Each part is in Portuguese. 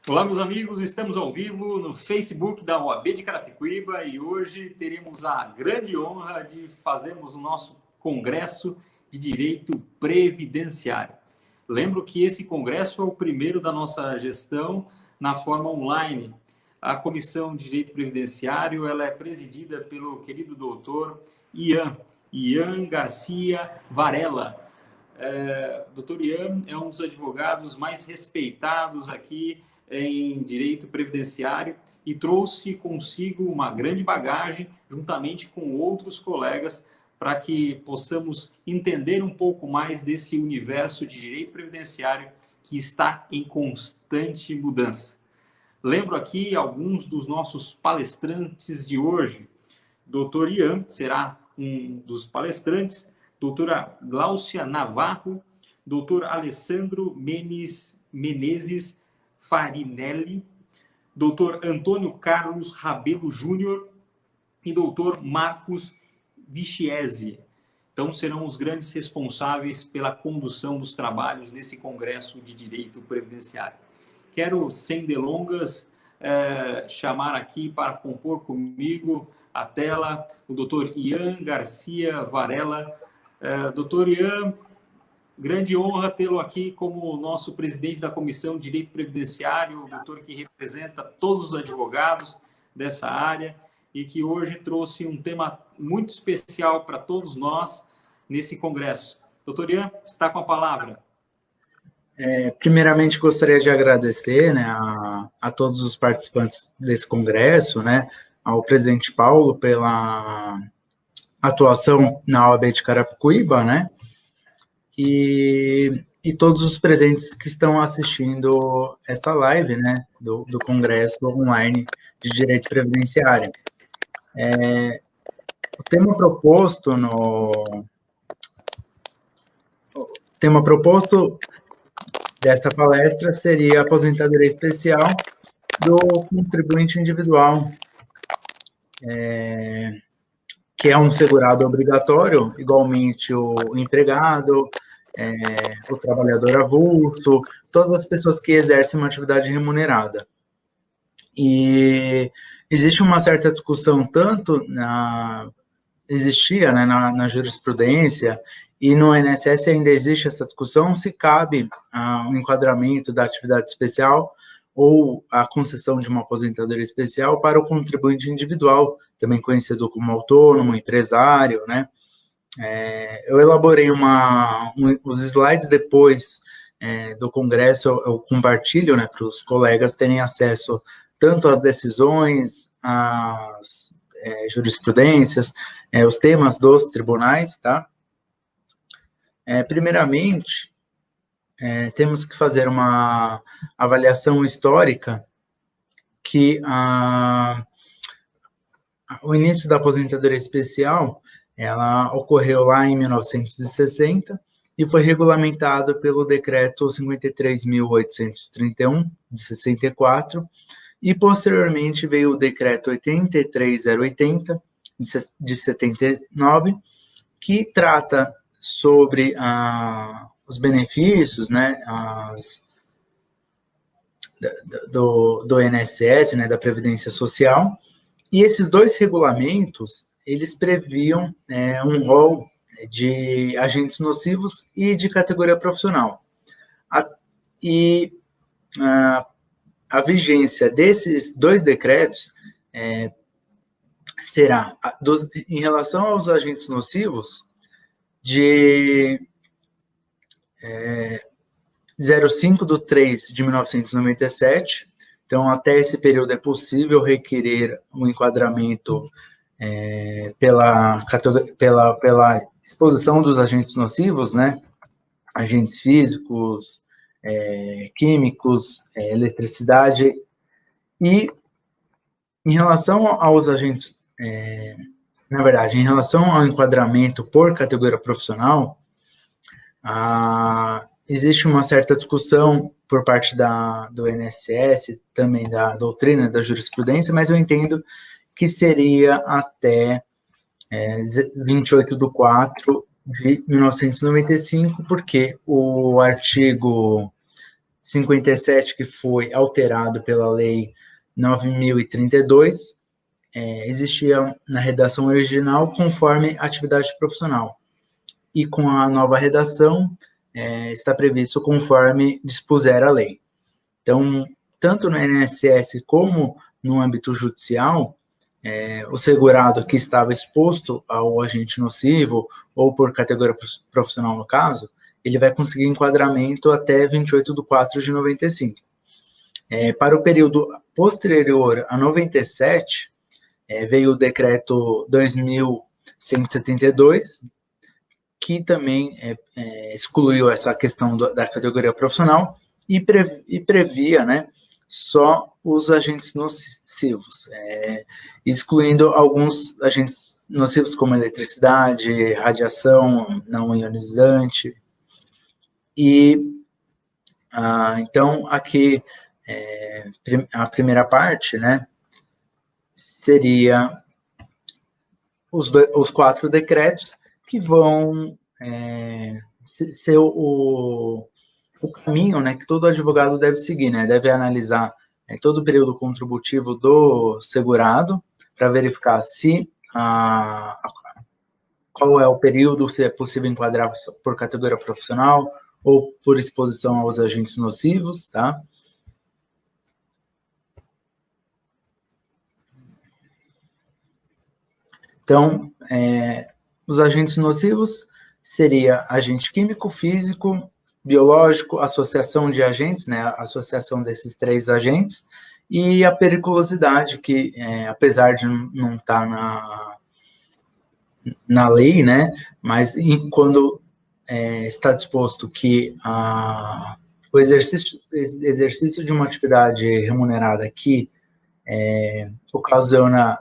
Olá, meus amigos, estamos ao vivo no Facebook da OAB de Carapicuíba e hoje teremos a grande honra de fazermos o nosso Congresso de Direito Previdenciário. Lembro que esse congresso é o primeiro da nossa gestão na forma online. A Comissão de Direito Previdenciário ela é presidida pelo querido doutor Ian Garcia Varela. Doutor Ian é um dos advogados mais respeitados aqui em direito previdenciário e trouxe consigo uma grande bagagem, juntamente com outros colegas, para que possamos entender um pouco mais desse universo de direito previdenciário que está em constante mudança. Lembro aqui alguns dos nossos palestrantes de hoje. Dr. Ian será um dos palestrantes, doutora Gláucia Navarro, doutor Alessandro Menezes Farinelli, doutor Antônio Carlos Rabelo Júnior e doutor Marcos Vichiesi. Então, serão os grandes responsáveis pela condução dos trabalhos nesse Congresso de Direito Previdenciário. Quero, sem delongas, chamar aqui para compor comigo a tela o doutor Ian Garcia Varela. Doutor Ian, grande honra tê-lo aqui como nosso presidente da Comissão de Direito Previdenciário, o doutor que representa todos os advogados dessa área e que hoje trouxe um tema muito especial para todos nós nesse congresso. Doutor Ian, está com a palavra. Primeiramente, gostaria de agradecer, né, a todos os participantes desse congresso, né, ao presidente Paulo pela atuação na OAB de Carapicuíba, né, e todos os presentes que estão assistindo esta live, né, do Congresso Online de Direito Previdenciário. O tema proposto desta palestra seria a aposentadoria especial do contribuinte individual, que é um segurado obrigatório, igualmente o empregado, o trabalhador avulso, todas as pessoas que exercem uma atividade remunerada. E existe uma certa discussão, existia, né, na jurisprudência, e no INSS ainda existe essa discussão, se cabe o enquadramento da atividade especial ou a concessão de uma aposentadoria especial para o contribuinte individual, também conhecido como autônomo, empresário, né? Eu elaborei os slides depois do congresso, eu compartilho, né, para os colegas terem acesso tanto às decisões, às jurisprudências, os temas dos tribunais, tá? Primeiramente, temos que fazer uma avaliação histórica que o início da aposentadoria especial, ela ocorreu lá em 1960 e foi regulamentado pelo decreto 53.831, de 64, e posteriormente veio o decreto 83.080, de 79, que trata sobre os benefícios, né, do INSS, né, da Previdência Social, e esses dois regulamentos, eles previam um rol de agentes nocivos e de categoria profissional. A vigência desses dois decretos será, em relação aos agentes nocivos, de 05/3 de 1997, então até esse período é possível requerer um enquadramento pela exposição dos agentes nocivos, né, agentes físicos, químicos, eletricidade, e em relação aos agentes, na verdade, em relação ao enquadramento por categoria profissional, existe uma certa discussão por parte do INSS, também da doutrina, da jurisprudência, mas eu entendo que seria até 28/4 de 1995, porque o artigo 57, que foi alterado pela Lei 9.032, existia na redação original conforme atividade profissional. E com a nova redação, está previsto conforme dispuser a lei. Então, tanto no INSS como no âmbito judicial, o segurado que estava exposto ao agente nocivo, ou por categoria profissional no caso, ele vai conseguir enquadramento até 28/4/95. Para o período posterior a 97, veio o decreto 2.172, que também excluiu essa questão da categoria profissional e previa, né, só os agentes nocivos, excluindo alguns agentes nocivos como eletricidade, radiação não ionizante. E, então, aqui, a primeira parte, né, seria os 4 decretos que vão ser o caminho, né, que todo advogado deve seguir, né, deve analisar todo o período contributivo do segurado para verificar se qual é o período, se é possível enquadrar por categoria profissional ou por exposição aos agentes nocivos, tá? Então, os agentes nocivos seria agente químico, físico, biológico, associação de agentes, né, a associação desses 3 agentes, e a periculosidade, que apesar de não estar na lei, né, mas quando está disposto que o exercício de uma atividade remunerada que ocasiona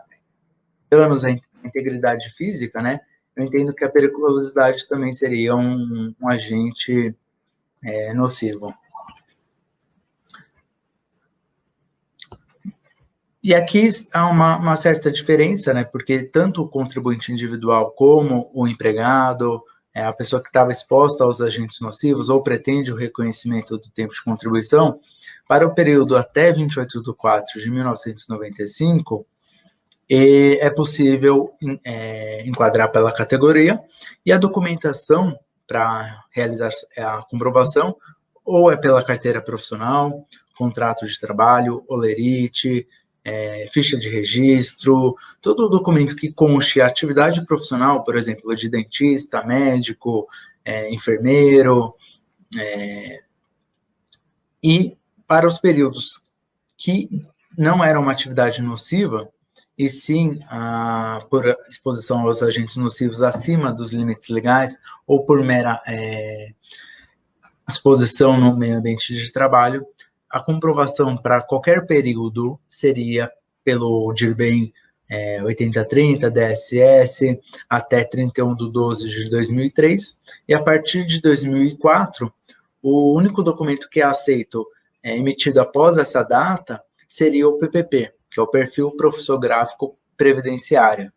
danos à integridade física, né, eu entendo que a periculosidade também seria um agente nocivo. E aqui há uma certa diferença, né, porque tanto o contribuinte individual como o empregado, a pessoa que estava exposta aos agentes nocivos ou pretende o reconhecimento do tempo de contribuição, para o período até 28/4/1995, é possível enquadrar pela categoria, e a documentação para realizar a comprovação ou é pela carteira profissional, contrato de trabalho, holerite, ficha de registro, todo o documento que conste a atividade profissional, por exemplo, de dentista, médico, enfermeiro, e para os períodos que não eram uma atividade nociva, e sim por exposição aos agentes nocivos acima dos limites legais, ou por mera exposição no meio ambiente de trabalho, a comprovação para qualquer período seria pelo DIRBEM 8030, DSS, até 31/12/2003, e a partir de 2004, o único documento que é aceito emitido após essa data seria o PPP, que é o Perfil Profissográfico Previdenciário.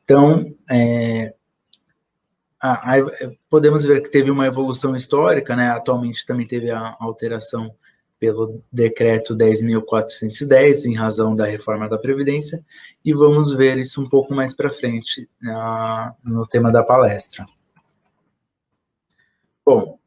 Então, podemos ver que teve uma evolução histórica, né? Atualmente também teve a alteração pelo decreto 10.410, em razão da reforma da Previdência, e vamos ver isso um pouco mais para frente no tema da palestra. Bom,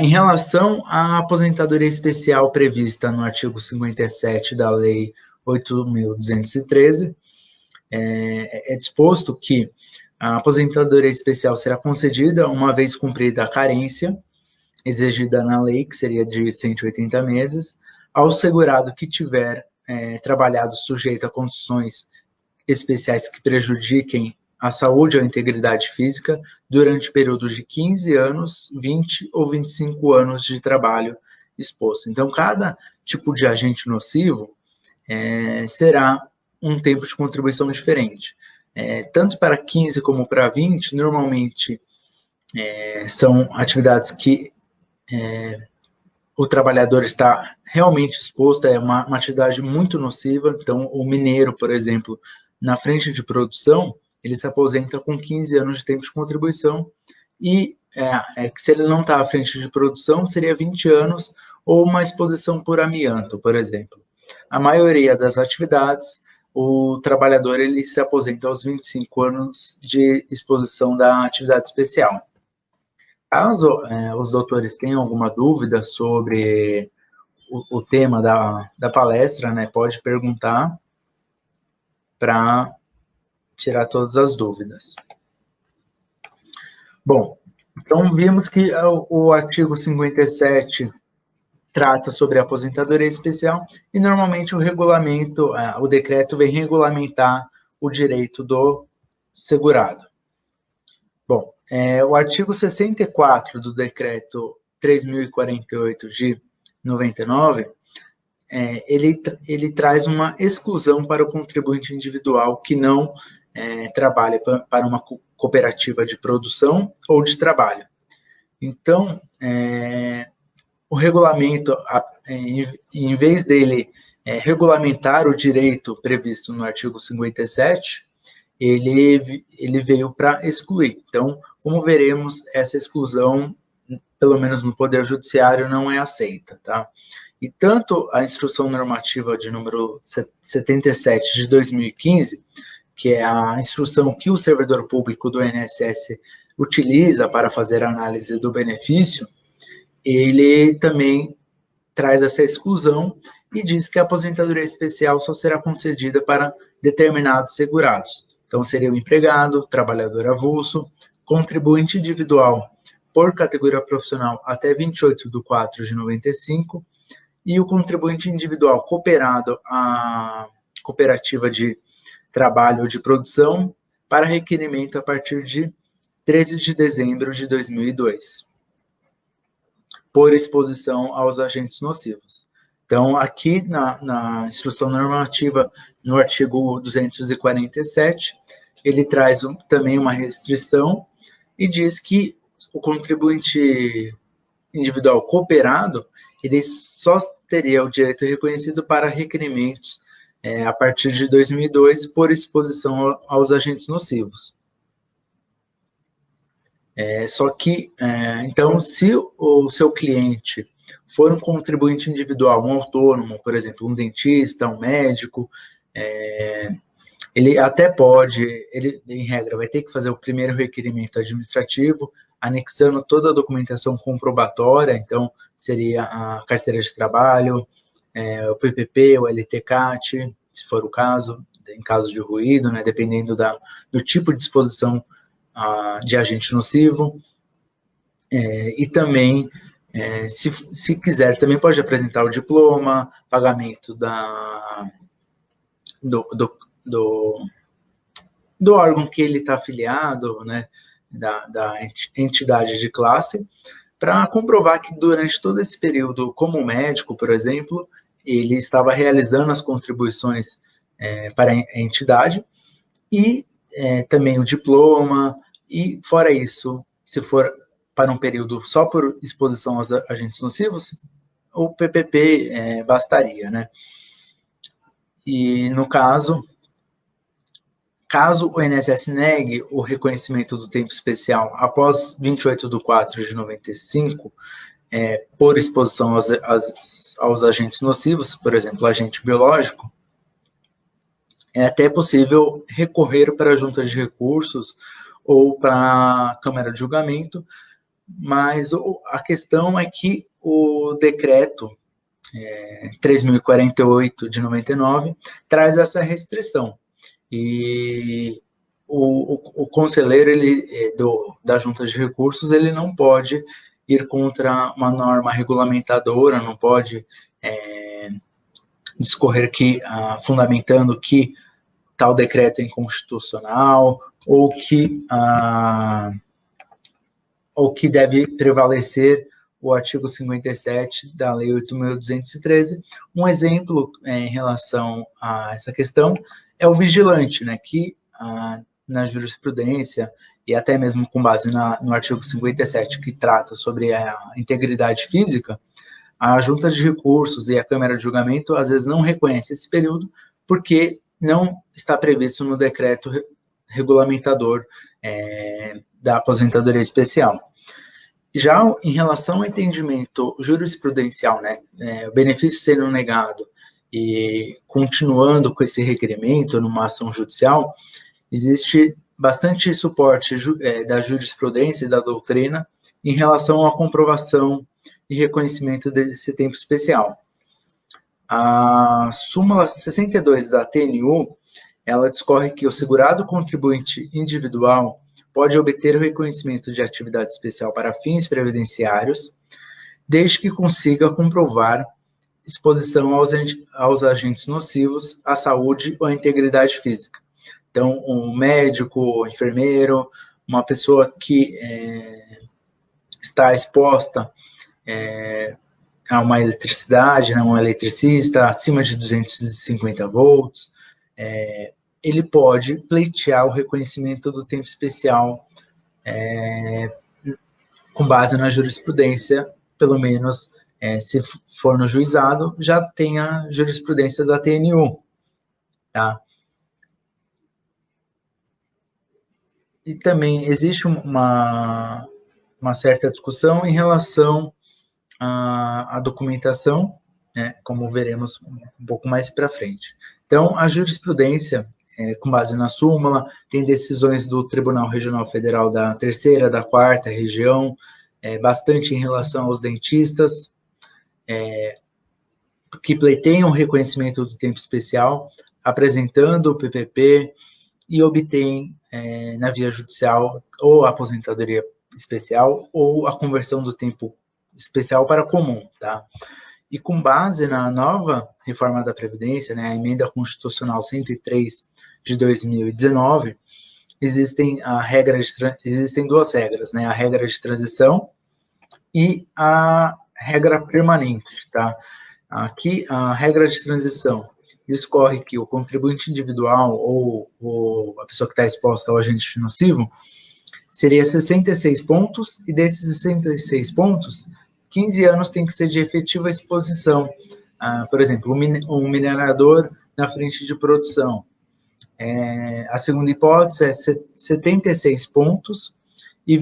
em relação à aposentadoria especial prevista no artigo 57 da Lei 8.213, é disposto que a aposentadoria especial será concedida uma vez cumprida a carência exigida na lei, que seria de 180 meses, ao segurado que tiver trabalhado sujeito a condições especiais que prejudiquem a saúde ou a integridade física durante períodos de 15 anos, 20 ou 25 anos de trabalho exposto. Então, cada tipo de agente nocivo será um tempo de contribuição diferente. Tanto para 15 como para 20, normalmente são atividades que o trabalhador está realmente exposto a uma atividade muito nociva. Então, o mineiro, por exemplo, na frente de produção, ele se aposenta com 15 anos de tempo de contribuição, e se ele não está à frente de produção, seria 20 anos, ou uma exposição por amianto, por exemplo. A maioria das atividades, o trabalhador ele se aposenta aos 25 anos de exposição da atividade especial. Caso os doutores tenham alguma dúvida sobre o tema da palestra, né, pode perguntar para tirar todas as dúvidas. Bom, então vimos que o artigo 57 trata sobre a aposentadoria especial, e normalmente o regulamento, o decreto vem regulamentar o direito do segurado. Bom, o artigo 64 do decreto 3.048 de 99, ele traz uma exclusão para o contribuinte individual que não trabalha para uma cooperativa de produção ou de trabalho. Então, o regulamento, em vez dele regulamentar o direito previsto no artigo 57, ele veio para excluir. Então, como veremos, essa exclusão, pelo menos no Poder Judiciário, não é aceita, tá? E tanto a Instrução Normativa de número 77 de 2015, que é a instrução que o servidor público do INSS utiliza para fazer a análise do benefício, ele também traz essa exclusão e diz que a aposentadoria especial só será concedida para determinados segurados. Então, seria o empregado, trabalhador avulso, contribuinte individual por categoria profissional até 28/4 de 95, e o contribuinte individual cooperado à cooperativa de trabalho ou de produção para requerimento a partir de 13 de dezembro de 2002, por exposição aos agentes nocivos. Então, aqui na instrução normativa, no artigo 247, ele traz também uma restrição e diz que o contribuinte individual cooperado, ele só teria o direito reconhecido para requerimentos a partir de 2002, por exposição aos agentes nocivos. Só que, então, se o seu cliente for um contribuinte individual, um autônomo, por exemplo, um dentista, um médico, ele até pode, ele, em regra, vai ter que fazer o primeiro requerimento administrativo, anexando toda a documentação comprobatória. Então, seria a carteira de trabalho, o PPP, o LTCAT, se for o caso, em caso de ruído, né, dependendo do tipo de exposição de agente nocivo, e também, se quiser, também pode apresentar o diploma, pagamento do órgão que ele está afiliado, né, da entidade de classe, para comprovar que durante todo esse período, como médico, por exemplo, ele estava realizando as contribuições para a entidade, e também o diploma. E, fora isso, se for para um período só por exposição aos agentes nocivos, o PPP bastaria, né? E, no caso o INSS negue o reconhecimento do tempo especial após 28/4 de 95, por exposição aos agentes nocivos, por exemplo, agente biológico, é até possível recorrer para a junta de recursos ou para a Câmara de Julgamento, mas a questão é que o decreto 3.048 de 99 traz essa restrição, e o conselheiro da junta de recursos, ele não pode ir contra uma norma regulamentadora, não pode discorrer fundamentando que tal decreto é inconstitucional, ou que deve prevalecer o artigo 57 da Lei 8.213. Um exemplo em relação a essa questão é o vigilante, né, que na jurisprudência, e até mesmo com base no artigo 57, que trata sobre a integridade física, a junta de recursos e a Câmara de Julgamento, às vezes, não reconhecem esse período, porque não está previsto no decreto regulamentador da aposentadoria especial. Já em relação ao entendimento jurisprudencial, né, o benefício sendo negado e continuando com esse requerimento numa ação judicial, existe bastante suporte da jurisprudência e da doutrina em relação à comprovação e reconhecimento desse tempo especial. A súmula 62 da TNU, ela discorre que o segurado contribuinte individual pode obter o reconhecimento de atividade especial para fins previdenciários, desde que consiga comprovar exposição aos agentes nocivos à saúde ou à integridade física. Então, um médico, um enfermeiro, uma pessoa que está exposta a uma eletricidade, né, um eletricista acima de 250 volts, ele pode pleitear o reconhecimento do tempo especial com base na jurisprudência, pelo menos se for no juizado, já tem a jurisprudência da TNU, tá? E também existe uma certa discussão em relação à documentação, né, como veremos um pouco mais para frente. Então, a jurisprudência, com base na súmula, tem decisões do Tribunal Regional Federal da Terceira, da Quarta Região, bastante em relação aos dentistas, que pleiteiam o reconhecimento do tempo especial, apresentando o PPP e obtêm, na via judicial, ou a aposentadoria especial ou a conversão do tempo especial para comum, tá? E com base na nova reforma da Previdência, né, a Emenda Constitucional 103 de 2019, existem duas regras, né, a regra de transição e a regra permanente, tá? Aqui, a regra de transição discorre que o contribuinte individual ou a pessoa que está exposta ao agente nocivo seria 66 pontos, e desses 66 pontos, 15 anos tem que ser de efetiva exposição. Por exemplo, um minerador na frente de produção. A segunda hipótese é 76 pontos, e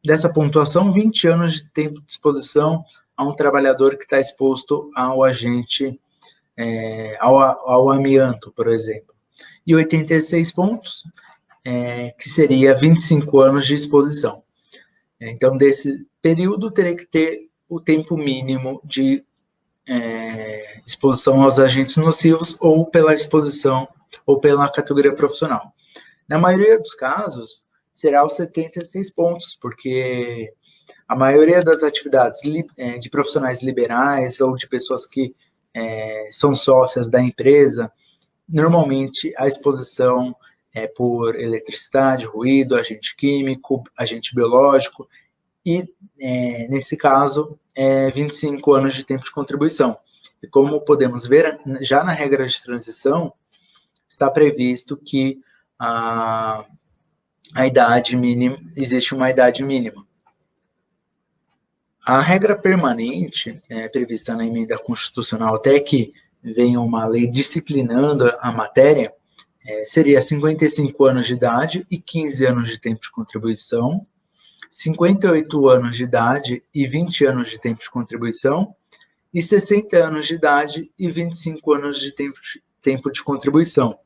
dessa pontuação, 20 anos de tempo de exposição a um trabalhador que está exposto ao agente, ao amianto, por exemplo. E 86 pontos, que seria 25 anos de exposição. Então, desse período, teria que ter o tempo mínimo de exposição aos agentes nocivos, ou pela exposição, ou pela categoria profissional. Na maioria dos casos, será os 76 pontos, porque a maioria das atividades de profissionais liberais ou de pessoas que são sócias da empresa, normalmente a exposição é por eletricidade, ruído, agente químico, agente biológico, e nesse caso, 25 anos de tempo de contribuição. E como podemos ver, já na regra de transição, está previsto que a idade mínima, existe uma idade mínima. A regra permanente, prevista na Emenda Constitucional, até que venha uma lei disciplinando a matéria, seria 55 anos de idade e 15 anos de tempo de contribuição, 58 anos de idade e 20 anos de tempo de contribuição, e 60 anos de idade e 25 anos de tempo de contribuição.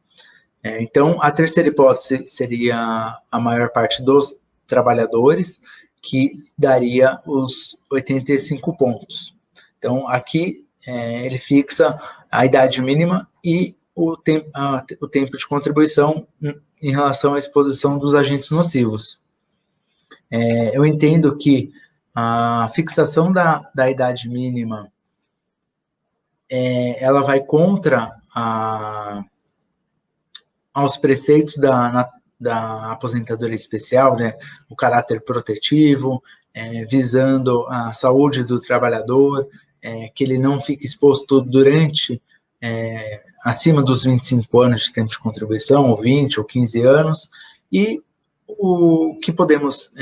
Então, a terceira hipótese seria a maior parte dos trabalhadores, que daria os 85 pontos. Então, aqui ele fixa a idade mínima e o tempo de contribuição em relação à exposição dos agentes nocivos. Eu entendo que a fixação da idade mínima ela vai contra aos preceitos da aposentadoria especial, né, o caráter protetivo, visando a saúde do trabalhador, que ele não fique exposto durante, acima dos 25 anos de tempo de contribuição, ou 20 ou 15 anos, e o que podemos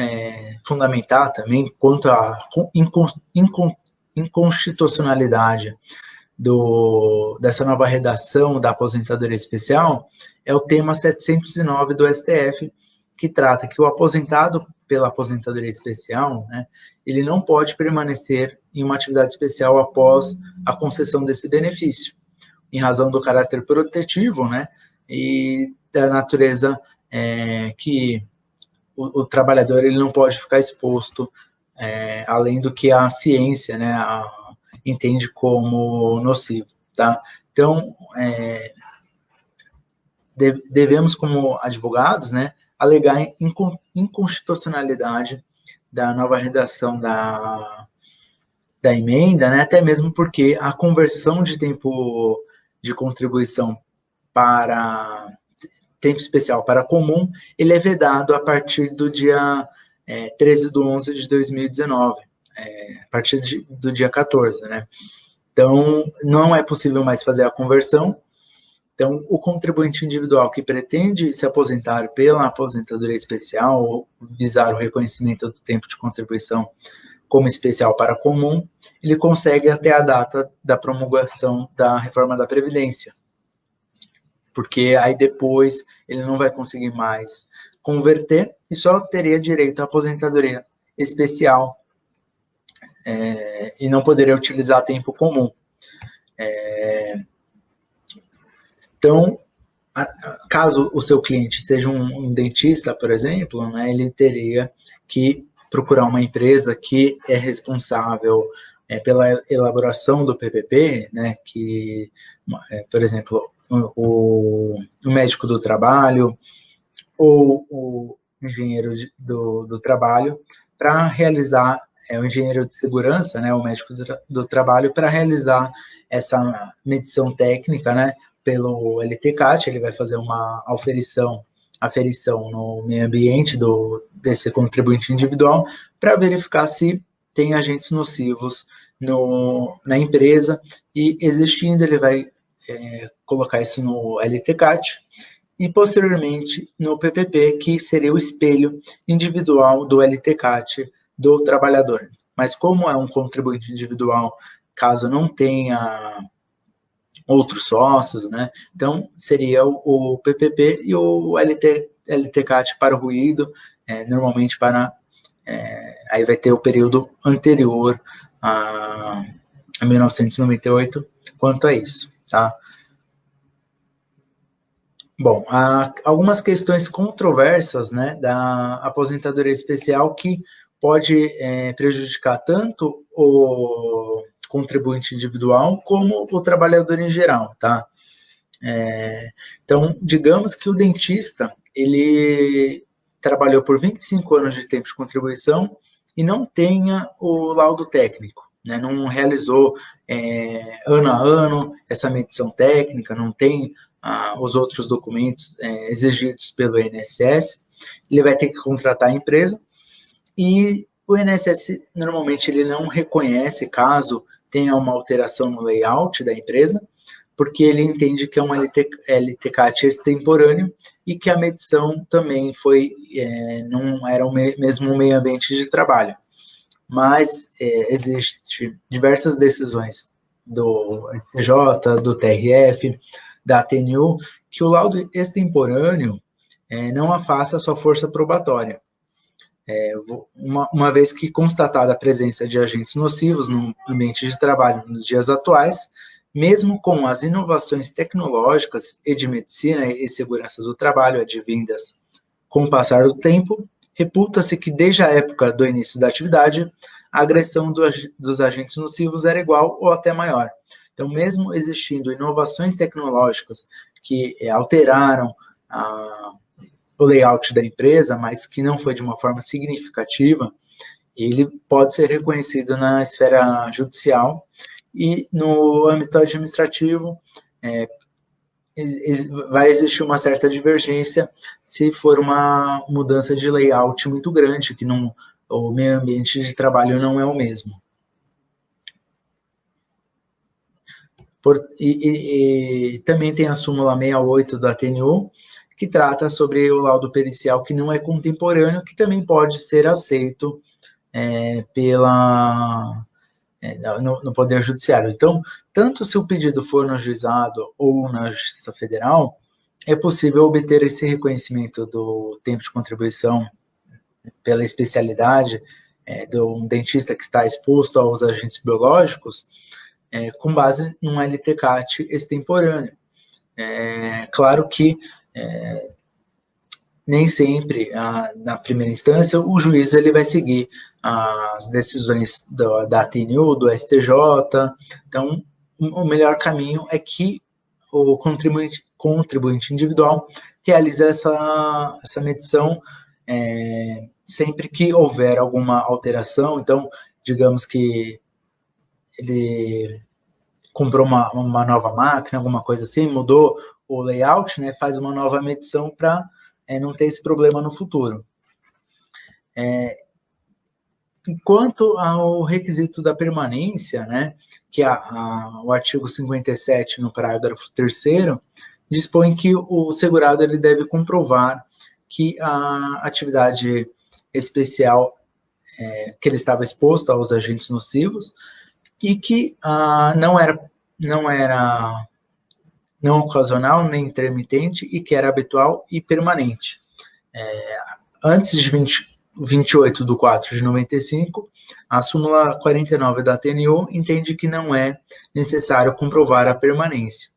fundamentar também quanto à inconstitucionalidade dessa nova redação da aposentadoria especial é o tema 709 do STF, que trata que o aposentado pela aposentadoria especial, né, ele não pode permanecer em uma atividade especial após a concessão desse benefício, em razão do caráter protetivo, né, e da natureza que o trabalhador ele não pode ficar exposto além do que a ciência, né, entende como nocivo, tá? Então, devemos, como advogados, né, alegar inconstitucionalidade da nova redação da emenda, né, até mesmo porque a conversão de tempo de contribuição para tempo especial para comum, ele é vedado a partir do dia 13/11 de 2019, a partir do dia 14, né? Então, não é possível mais fazer a conversão. Então, o contribuinte individual que pretende se aposentar pela aposentadoria especial ou visar o reconhecimento do tempo de contribuição como especial para comum, ele consegue até a data da promulgação da reforma da Previdência, porque aí depois ele não vai conseguir mais converter e só teria direito à aposentadoria especial e não poderia utilizar tempo comum. Então, caso o seu cliente seja um dentista, por exemplo, né, ele teria que procurar uma empresa que é responsável pela elaboração do PPP, né, que, por exemplo, o médico do trabalho ou o engenheiro do trabalho para realizar, o engenheiro de segurança, né, o médico do trabalho, para realizar essa medição técnica, né, pelo LTCAT. Ele vai fazer uma aferição no meio ambiente desse contribuinte individual para verificar se tem agentes nocivos na empresa, e existindo, ele vai colocar isso no LTCAT e posteriormente no PPP, que seria o espelho individual do LTCAT do trabalhador. Mas como é um contribuinte individual, caso não tenha outros sócios, né, então seria o PPP e o LTCAT para o ruído, normalmente aí vai ter o período anterior a 1998 quanto a isso, tá? Bom, há algumas questões controversas, né, da aposentadoria especial que pode prejudicar tanto o contribuinte individual como o trabalhador em geral, tá? Então, digamos que o dentista, ele trabalhou por 25 anos de tempo de contribuição e não tenha o laudo técnico, né? Não realizou ano a ano essa medição técnica, não tem os outros documentos exigidos pelo INSS, ele vai ter que contratar a empresa, e o INSS normalmente ele não reconhece caso tenha uma alteração no layout da empresa, porque ele entende que é um LTCAT extemporâneo e que a medição também não era o mesmo meio ambiente de trabalho. Mas existem diversas decisões do STJ, do TRF, da TNU, que o laudo extemporâneo não afasta a sua força probatória. Uma vez que constatada a presença de agentes nocivos no ambiente de trabalho nos dias atuais, mesmo com as inovações tecnológicas e de medicina e segurança do trabalho advindas com o passar do tempo, reputa-se que desde a época do início da atividade, a agressão dos agentes nocivos era igual ou até maior. Então, mesmo existindo inovações tecnológicas que alteraram o layout da empresa, mas que não foi de uma forma significativa, ele pode ser reconhecido na esfera judicial, e no âmbito administrativo vai existir uma certa divergência se for uma mudança de layout muito grande, que o meio ambiente de trabalho não é o mesmo. Também tem a súmula 68 da TNU, que trata sobre o laudo pericial que não é contemporâneo, que também pode ser aceito no Poder Judiciário. Então, tanto se o pedido for no juizado ou na Justiça Federal, é possível obter esse reconhecimento do tempo de contribuição pela especialidade de um dentista que está exposto aos agentes biológicos, com base num LTCAT extemporâneo. Claro que nem sempre, na primeira instância, o juiz ele vai seguir as decisões da TNU, do STJ. Então, o melhor caminho é que o contribuinte individual realize essa medição sempre que houver alguma alteração. Então, digamos que ele comprou uma nova máquina, alguma coisa assim, mudou o layout, né, faz uma nova medição para não ter esse problema no futuro. Quanto ao requisito da permanência, né, que o artigo 57, no parágrafo 3º, dispõe que o segurado ele deve comprovar que a atividade especial que ele estava exposto aos agentes nocivos e que não ocasional, nem intermitente, e que era habitual e permanente. Antes de 28 de 4 de 95, a súmula 49 da TNU entende que não é necessário comprovar a permanência.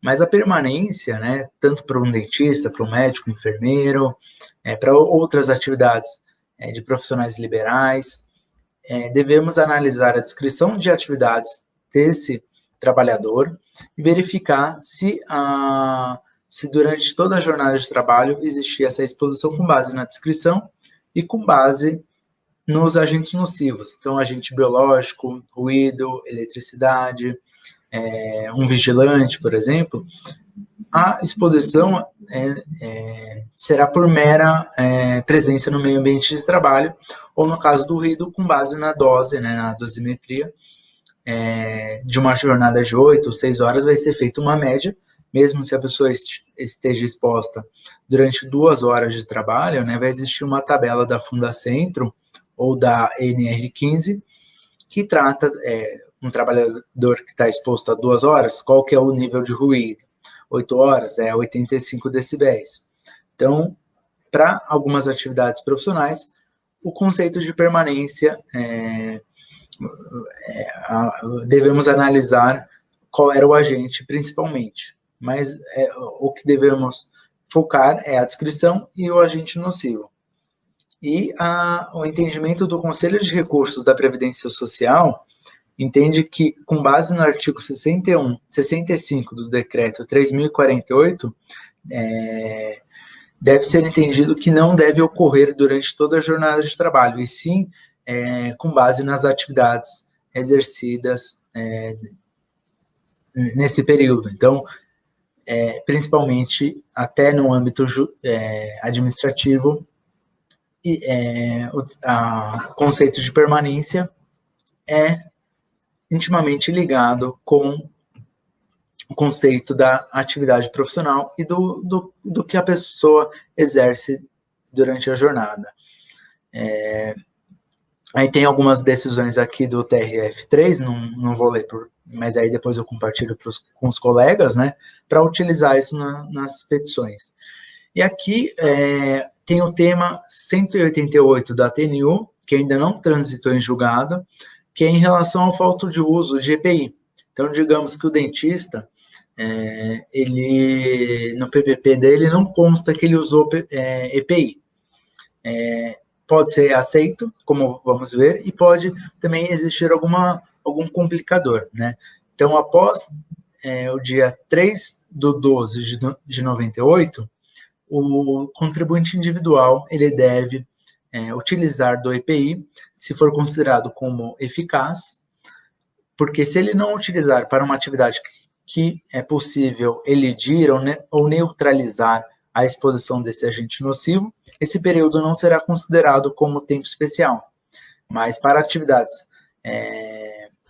Mas a permanência, né, tanto para um dentista, para um médico, enfermeiro, para outras atividades de profissionais liberais, devemos analisar a descrição de atividades desse trabalhador e verificar se durante toda a jornada de trabalho existia essa exposição com base na descrição e com base nos agentes nocivos. Então, agente biológico, ruído, eletricidade, um vigilante, por exemplo. A exposição será por mera presença no meio ambiente de trabalho, ou no caso do ruído, com base na dose, né, na dosimetria, de uma jornada de 8 ou 6 horas, vai ser feita uma média, mesmo se a pessoa esteja exposta durante 2 horas de trabalho, né, vai existir uma tabela da Fundacentro ou da NR15, que trata um trabalhador que está exposto a 2 horas, qual que é o nível de ruído. 8 horas é 85 decibéis. Então, para algumas atividades profissionais, o conceito de permanência devemos analisar qual era o agente principalmente, mas o que devemos focar é a descrição e o agente nocivo. E o entendimento do Conselho de Recursos da Previdência Social entende que, com base no artigo 65 do decreto 3.048, deve ser entendido que não deve ocorrer durante toda a jornada de trabalho, e sim com base nas atividades exercidas nesse período. Então, principalmente até no âmbito administrativo, o conceito de permanência é intimamente ligado com o conceito da atividade profissional e do que a pessoa exerce durante a jornada. Aí tem algumas decisões aqui do TRF3, não vou ler, mas aí depois eu compartilho com os colegas, né, para utilizar isso nas petições. E aqui tem o tema 188 da TNU, que ainda não transitou em julgado, que é em relação ao falta de uso de EPI. Então, digamos que o dentista, no PPP dele não consta que ele usou EPI. Pode ser aceito, como vamos ver, e pode também existir algum complicador, né? Então, após o dia 3/12 de 98, o contribuinte individual ele deve utilizar do EPI, se for considerado como eficaz, porque se ele não utilizar para uma atividade que é possível elidir ou neutralizar a exposição desse agente nocivo, esse período não será considerado como tempo especial. Mas para atividades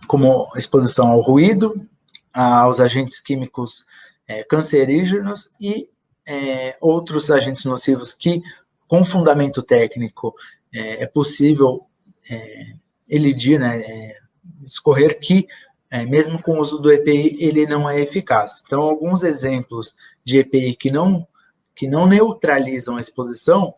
como exposição ao ruído, aos agentes químicos cancerígenos e outros agentes nocivos que, com fundamento técnico, é possível elidir, né, discorrer que, mesmo com o uso do EPI, ele não é eficaz. Então, alguns exemplos de EPI que não neutralizam a exposição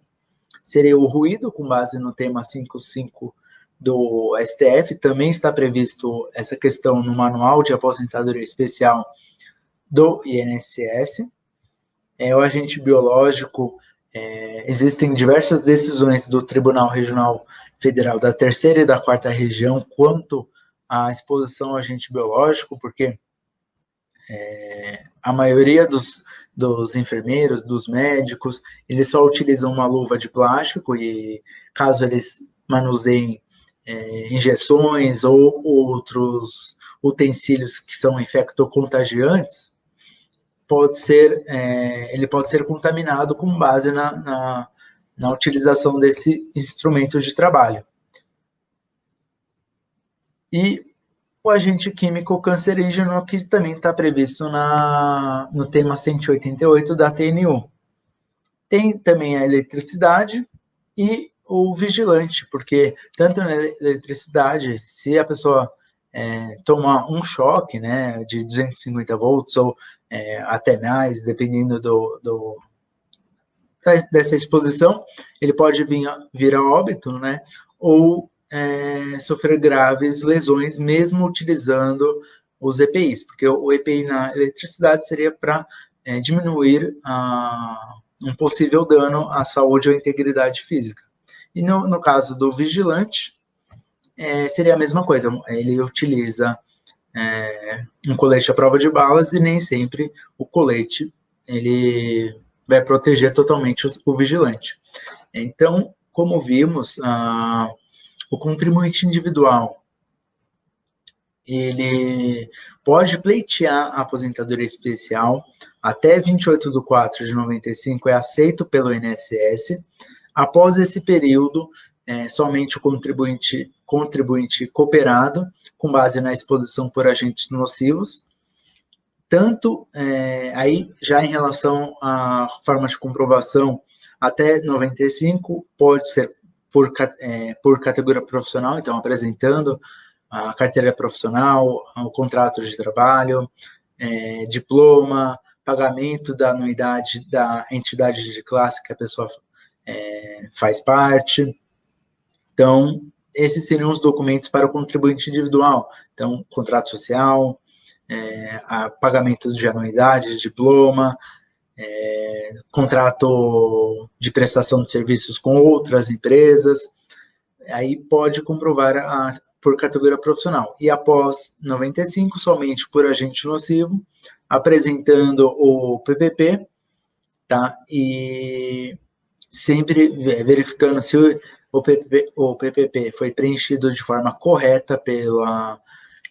seria o ruído, com base no tema 5.5 do STF, também está previsto essa questão no Manual de Aposentadoria Especial do INSS. O agente biológico, existem diversas decisões do Tribunal Regional Federal da Terceira e da Quarta Região quanto à exposição ao agente biológico, porque a maioria dos enfermeiros, dos médicos, eles só utilizam uma luva de plástico e caso eles manuseiem injeções ou outros utensílios que são infectocontagiantes, ele pode ser contaminado com base na utilização desse instrumento de trabalho. E o agente químico cancerígeno, que também está previsto no tema 188 da TNU. Tem também a eletricidade e o vigilante, porque tanto na eletricidade, se a pessoa tomar um choque, né, de 250 volts ou até mais, dependendo dessa exposição, ele pode vir a óbito, né, ou sofrer graves lesões, mesmo utilizando os EPIs, porque o EPI na eletricidade seria para diminuir um possível dano à saúde ou integridade física. E no caso do vigilante, seria a mesma coisa, ele utiliza um colete à prova de balas e nem sempre o colete ele vai proteger totalmente o vigilante. Então, como vimos, o contribuinte individual, ele pode pleitear a aposentadoria especial até 28/4/95, é aceito pelo INSS. Após esse período, somente o contribuinte cooperado, com base na exposição por agentes nocivos, tanto aí já em relação à forma de comprovação, até 95 pode ser por categoria profissional, então apresentando a carteira profissional, o contrato de trabalho, diploma, pagamento da anuidade da entidade de classe que a pessoa faz parte. Então, esses seriam os documentos para o contribuinte individual. Então, contrato social, pagamento de anuidade, diploma, contrato de prestação de serviços com outras empresas, aí pode comprovar por categoria profissional. E após 95, somente por agente nocivo, apresentando o PPP, tá? E sempre verificando se o PPP foi preenchido de forma correta pela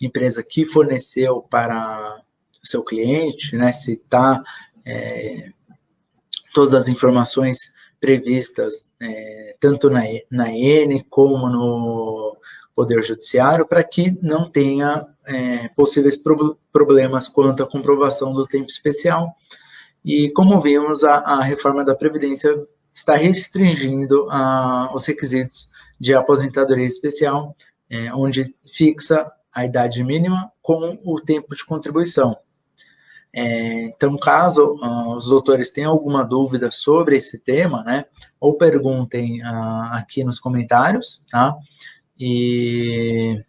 empresa que forneceu para o seu cliente, né? Se está todas as informações previstas, tanto na IN como no Poder Judiciário, para que não tenha possíveis problemas quanto à comprovação do tempo especial. E, como vimos, a reforma da Previdência está restringindo os requisitos de aposentadoria especial, onde fixa a idade mínima com o tempo de contribuição. Então, caso os doutores tenham alguma dúvida sobre esse tema, né, ou perguntem aqui nos comentários, tá? E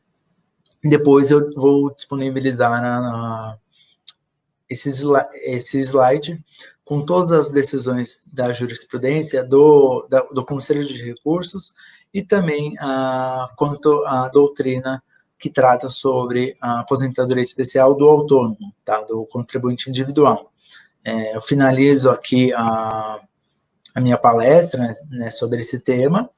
depois eu vou disponibilizar esse slide com todas as decisões da jurisprudência do Conselho de Recursos e também quanto à doutrina que trata sobre a aposentadoria especial do autônomo, tá? Do contribuinte individual. Eu finalizo aqui a minha palestra, né, sobre esse tema,